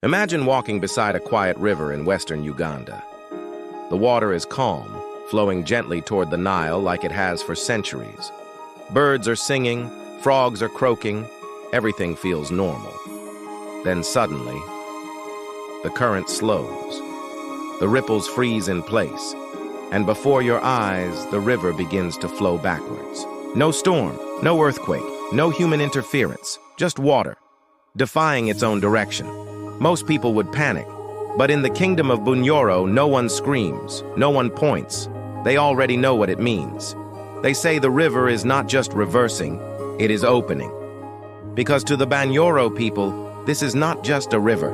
Imagine walking beside a quiet river in western Uganda. The water is calm, flowing gently toward the Nile like it has for centuries. Birds are singing, frogs are croaking, everything feels normal. Then suddenly, the current slows. The ripples freeze in place, and before your eyes, the river begins to flow backwards. No storm, no earthquake, no human interference, just water, defying its own direction. Most people would panic, but in the kingdom of Bunyoro, no one screams, no one points. They already know what it means. They say the river is not just reversing, it is opening. Because to the Bunyoro people, this is not just a river.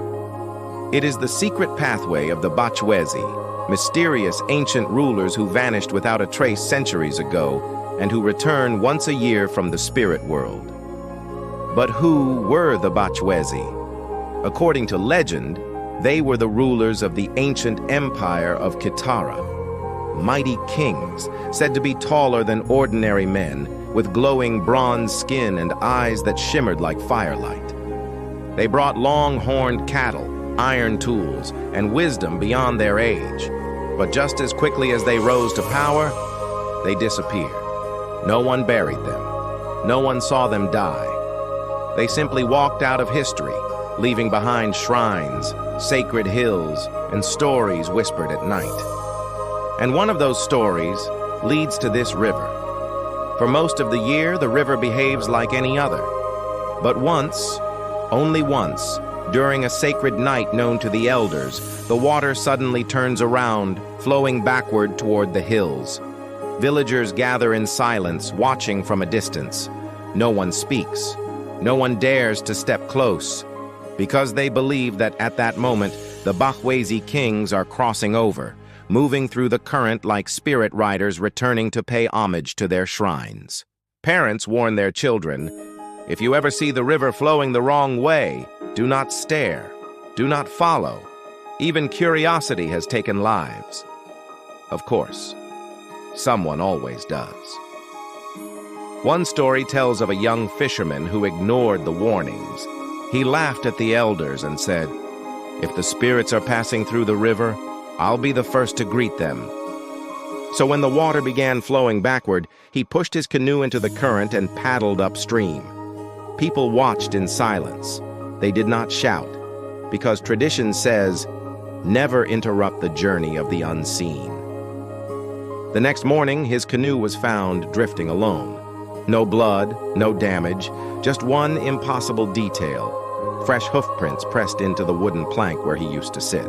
It is the secret pathway of the Bachwezi, mysterious ancient rulers who vanished without a trace centuries ago and who return once a year from the spirit world. But who were the Bachwezi? According to legend, they were the rulers of the ancient empire of Kitara. Mighty kings, said to be taller than ordinary men, with glowing bronze skin and eyes that shimmered like firelight. They brought long-horned cattle, iron tools, and wisdom beyond their age. But just as quickly as they rose to power, they disappeared. No one buried them. No one saw them die. They simply walked out of history, leaving behind shrines, sacred hills, and stories whispered at night. And one of those stories leads to this river. For most of the year, the river behaves like any other. But once, only once, during a sacred night known to the elders, the water suddenly turns around, flowing backward toward the hills. Villagers gather in silence, watching from a distance. No one speaks. No one dares to step close, because they believe that at that moment, the Bachwezi kings are crossing over, moving through the current like spirit riders returning to pay homage to their shrines. Parents warn their children, if you ever see the river flowing the wrong way, do not stare, do not follow. Even curiosity has taken lives. Of course, someone always does. One story tells of a young fisherman who ignored the warnings. He laughed at the elders and said, if the spirits are passing through the river, I'll be the first to greet them. So when the water began flowing backward, he pushed his canoe into the current and paddled upstream. People watched in silence. They did not shout, because tradition says, never interrupt the journey of the unseen. The next morning, his canoe was found drifting alone. No blood, no damage, just one impossible detail. Fresh hoofprints pressed into the wooden plank where he used to sit.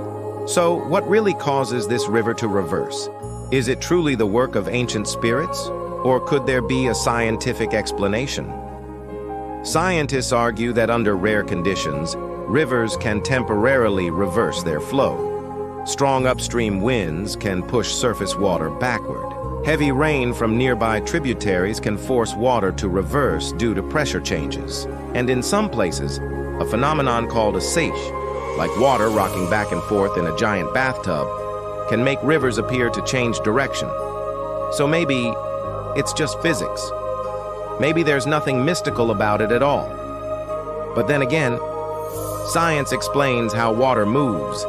So, what really causes this river to reverse? Is it truly the work of ancient spirits? Or could there be a scientific explanation? Scientists argue that under rare conditions, rivers can temporarily reverse their flow. Strong upstream winds can push surface water backward. Heavy rain from nearby tributaries can force water to reverse due to pressure changes. And in some places, a phenomenon called a seiche, like water rocking back and forth in a giant bathtub, can make rivers appear to change direction. So maybe it's just physics. Maybe there's nothing mystical about it at all. But then again, science explains how water moves.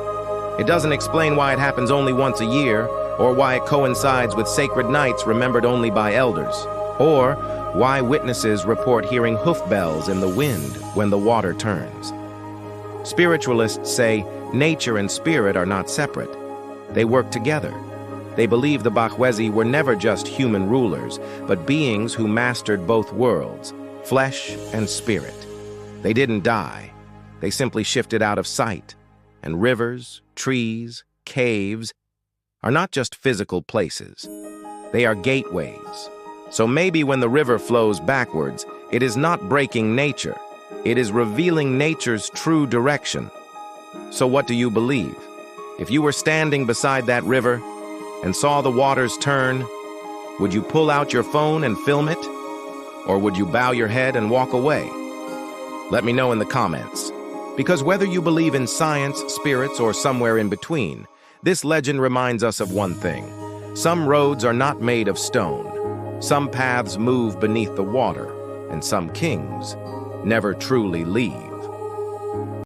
It doesn't explain why it happens only once a year, or why it coincides with sacred nights remembered only by elders, or why witnesses report hearing hoof bells in the wind when the water turns. Spiritualists say nature and spirit are not separate. They work together. They believe the Bachwezi were never just human rulers, but beings who mastered both worlds, flesh and spirit. They didn't die. They simply shifted out of sight. And rivers, trees, caves are not just physical places. They are gateways. So maybe when the river flows backwards, it is not breaking nature. It is revealing nature's true direction. So what do you believe? If you were standing beside that river and saw the waters turn, would you pull out your phone and film it? Or would you bow your head and walk away? Let me know in the comments. Because whether you believe in science, spirits, or somewhere in between, this legend reminds us of one thing. Some roads are not made of stone. Some paths move beneath the water, and some kings never truly leave.